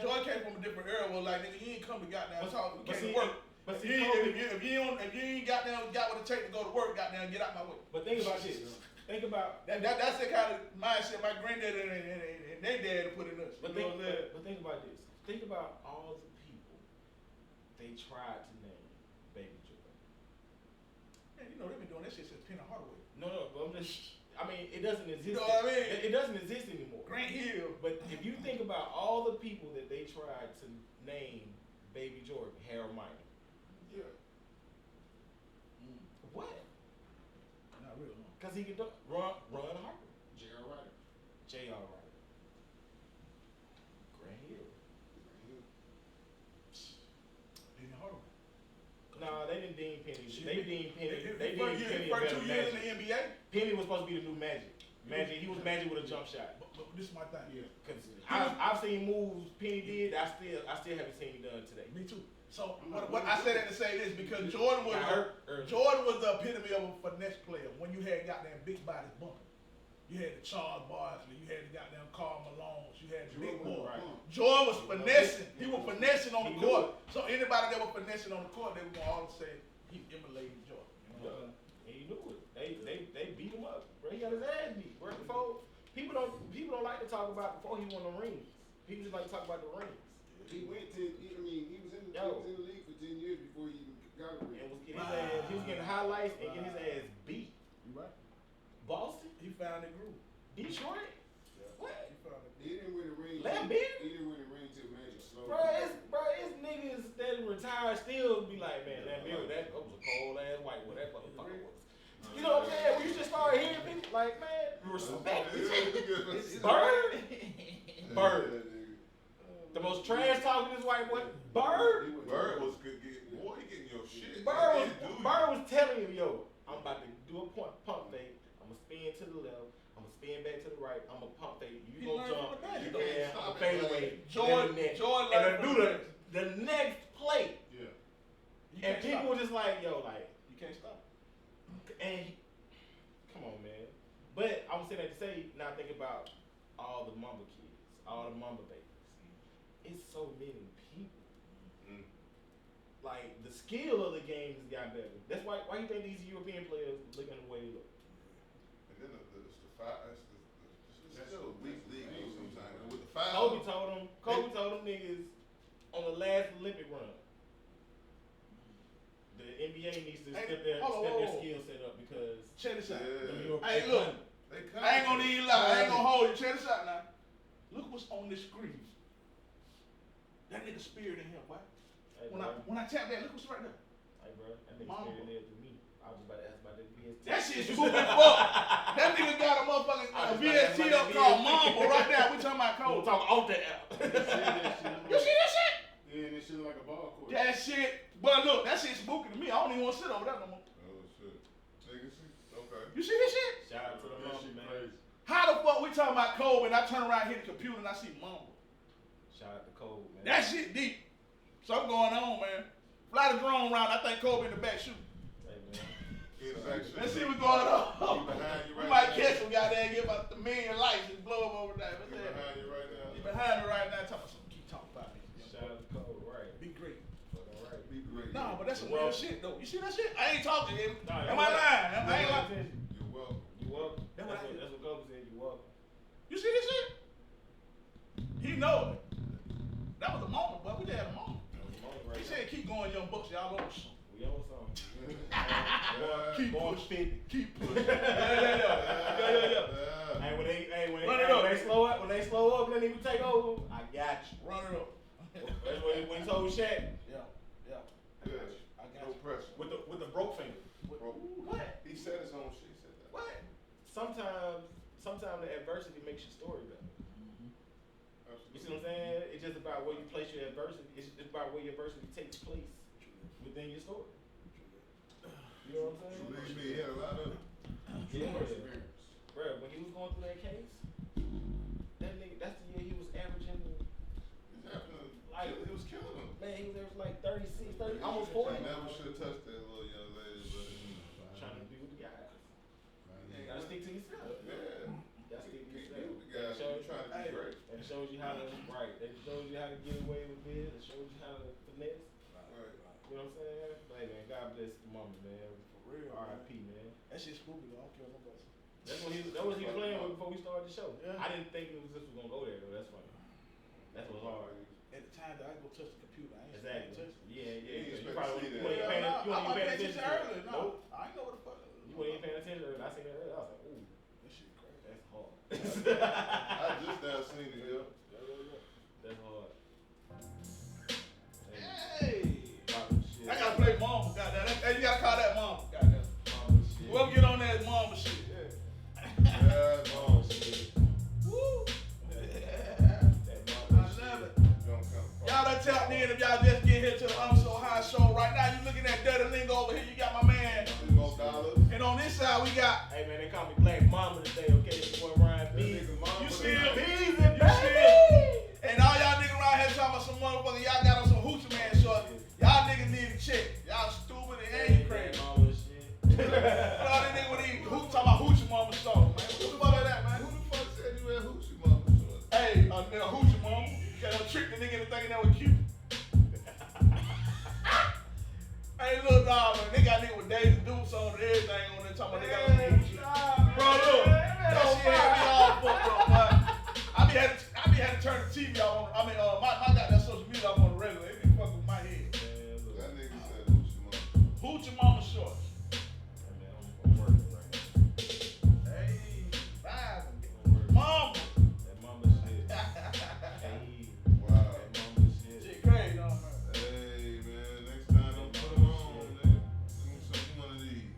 Jordan came from a different era. Well, like nigga, you ain't come to goddamn talk. You came to work. But if you ain't got what it take to go to work, goddamn, get out my way. But think about this. Think about that's the kind of mindset my granddad and their dad put in us. But think about this. Think about all the people they tried to name Baby Jordan. Man, you know they've been doing that shit since Penny Hardaway. No, but I'm just. I mean, it doesn't exist. You know what I mean? It doesn't exist anymore. Grant Hill. But if you think about all the people that they tried to name Baby Jordan, Harold Miner. Yeah. What? Not really. Because he could do Ron Harper. J.R. Ryder. J.R. Ryder. Grant Hill. Penny Hardaway. Nah, they didn't deem Penny. They deemed Penny. They for deemed Penny a first better 2 years in Magic. the NBA. Penny was supposed to be the new Magic. He was Magic with a jump shot. But this is my thing. Yeah. Cause I've seen moves Penny did. I still haven't seen it done today. Me too. So what I say that to say this because Jordan was Got hurt early. the epitome of a finesse player. When you had goddamn big bodies bumping, you had the Charles Barkley, you had the goddamn Karl Malones, you had the big boy. Right. Jordan was finessing. He was finessing on the court. So anybody that was finessing on the court, they were gonna all say he emulated Jordan. You know what I'm saying? And he knew it. They beat him up. Bro, he got his ass beat. Right before people don't like to talk about before he won the rings. People just like to talk about the rings. He went to. He was in the league for 10 years before he even got a ring. He was getting highlights and getting his ass beat. You right. Boston, He found the groove. Detroit, Yeah. what? He found the groove. He didn't win a ring. Lambeer? He didn't win a ring till Magic slowed. Bro, it's niggas that retired still be like, man, that was a cold ass white boy. That motherfucker was. You know what I'm saying? We just started hearing people like, man, respect it. Bird. The most trash talking white boy. Bird was good. Boy, he getting your shit. Bird was telling him, yo, I'm about to do a pump fake. I'm gonna spin to the left. I'm gonna spin back to the right. I'm gonna pump fake. You gonna jump. You I'm gonna fade away. Jordan and do the next play. Yeah. And people were just like, yo, like, you can't stop. and come on, man. But I was saying that to say, now think about all the Mamba kids, all the Mamba babies. It's so many people. Like the skill of the game has gotten better. That's why you think these European players looking the way they look. And then it's still a weak league sometimes. And with the foul, Kobe told them niggas on the last Olympic run. The NBA needs to step their skill set up because check this out. Yeah. Hey, look. I ain't gonna even lie. I ain't gonna hold you. Check this out now. Look what's on this screen. That nigga spirit in him, boy. Hey, When I tap that, look what's right there. Hey, bro, that nigga Mamba. scared there to me. I was just about to ask about that VST. That shit's moving fuck. That nigga got a motherfucking VST up called Mamba right now. We talking about We'll Kobe. talk off the app. You see that shit? Yeah, and this shit like a ball court. That shit. But look, that shit's spooky to me. I don't even want to sit over there no more. Oh shit. Legacy? Okay. You see this shit? Shout out to the That Mamba, shit man. crazy. How the fuck we talking about Kobe and I turn around, hit the computer, and I see Mamba? Shout out to Cole, man. That shit deep. Something going on, man. Fly the drone around. I think Kobe in the back shooting. Hey, man. In the back shit. Let's see what's going on. He behind you We right might now. catch him, goddamn, give up the million lights and blow him over there. He behind you right now. He behind me right now. Talking about something. Keep talking about me. Shout out to Cole, right. Be great. Fucking right. Be great. No, but that's some Well- real shit, though. You see that shit? I ain't talking to him. Nah, Am I lying? I ain't lying. You're welcome. You welcome. That's what I That's what Kobe said. You welcome. You see this shit? He know it. That was a moment, but we just had a moment. He said, keep going, young bucks. Y'all on some. We on something. Keep Born pushing. 50. Keep pushing. Yeah. Hey, when Run it up. they slow up, and then he would take over, I got you. Run it up. That's when he told Shaq Yeah. Good. I got No you. pressure. with the broke finger. Bro, What? he said his own shit. He said that. What? Sometimes the adversity makes your story better. You see what I'm saying? It's just about where you place your adversity. It's about where your adversity takes place within your story. You know what I'm saying? Believe me, he had a lot of it. Yeah. Perseverance. Bro, when he was going through that case, that nigga, that's the year he was averaging, He's happening. Like- He was killing him. man, he was there for like 36, 30, almost 40. He never should have touched that little young lady. to yourself. Yeah. That's keep Keep yourself. the guys who trying to be great. It shows you how to It shows you how to get away with this. It shows you how to finesse. Right. You know what I'm saying? Hey man, God bless the mama, man. For real. R.I.P. man. That shit spooky, though. I don't care what nobody says. That was he playing with before we started the show. Yeah. I didn't think it was just gonna go there though. That's funny. That's what's hard. At the time that I go touch the computer, I ain't Exactly. touch it. Yeah. You You expect probably to see wasn't that. paying I attention. wasn't paying attention to it. earlier. No, Nope. I ain't know what the fuck. You wasn't even paying attention earlier. I seen that earlier. I was like, ooh, That shit crazy. that's hard. I just now seen it, yo. That's hard. Hey. Mama shit. I gotta play Mama, goddamn. Hey, you gotta call that Mama, goddamn. Mama shit. Whoever get on that Mama shit. Yeah, Mama shit. Woo. That mama I love it. don't come from. Y'all done tapped in if y'all just get here to the I'm So High show. Right now, you looking at Dirty Lingo over here. You got my man. $2 And on this side, we got. Hey man, they call me Black Mama today, okay? It's boy Ryan B. nigga Mama. You still. Easy, You baby. still. And all y'all niggas around here talking about some motherfucker. Y'all got on some Hoochie Man shorts. Y'all niggas need to check. Y'all stupid and you crazy. Mama shit. All these niggas with these talking about Hoochie Mama shorts, man. What the fuck is that, man? Who the fuck said you had hoochie mama shorts? Hey, a Hoochie Mama. Gotta trick the nigga into thinking that was cute. Hey, look, dog, man. They got niggas with Daisy Dukes on and everything on there talking about they got some Hoochie. Bro, look. That shit had me all fucked up, man. I be had to turn the TV off on. My goddamn social media off on the regular. It be fucking with my head. That nigga said hoochie mama. Hoochie Mama shorts. I'm working right now. Hey, vibing. I'm working. Mama. That mama shit. Hey. Wow. That mama shit. Shit crazy, don't man. Hey man, next time don't put them on, man. Give me some one of these.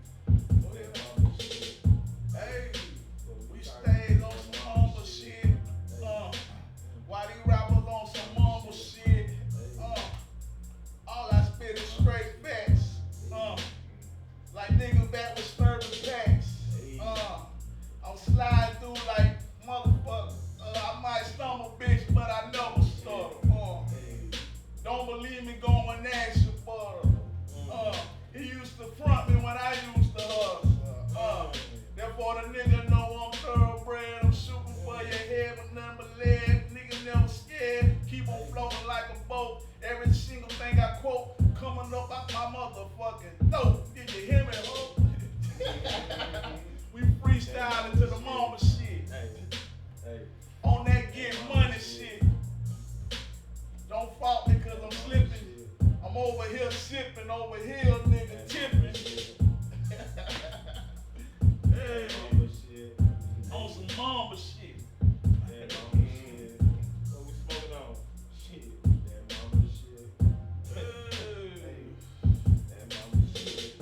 That mama shit. Hey, we stayed on some mama shit. Why these rappers on some mama shit? All I spit is straight facts. Like niggas that was serving packs. I'm sliding through like motherfucker. I might stumble, bitch, but I never stutter. Don't believe me, go and ask your butter. He used to front me when I used to hustle. Therefore the nigga know I'm thoroughbred. I'm shooting for your head with nothing but lead. Nigga never scared. Keep on floating like a boat. Every single thing I quote coming up out my motherfucking throat. Did you hear me, ho? We freestyling to the mama shit. Hey. On that get money shit. Don't fault me cause I'm slipping. I'm over here sipping, over here nigga tipping. Hey, Mama shit. on some mama shit. That mama shit. What we smoking on? Shit. That mama shit. Hey. That mama shit.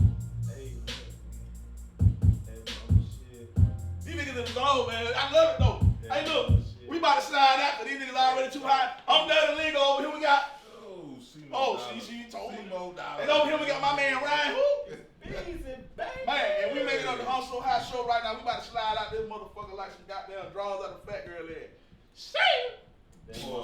Hey. That mama shit. These niggas in the zone, man. I love it though. Hey, look, we about to slide out because these niggas already too high. I'm Dirty Lingo over here. We got. See, you told me. And over here we got my man Ryan. Who? Easy, baby. Man, and we making up the I'm So High show right now. We about to slide out this motherfucker like some goddamn draws out of fat girl head. See? That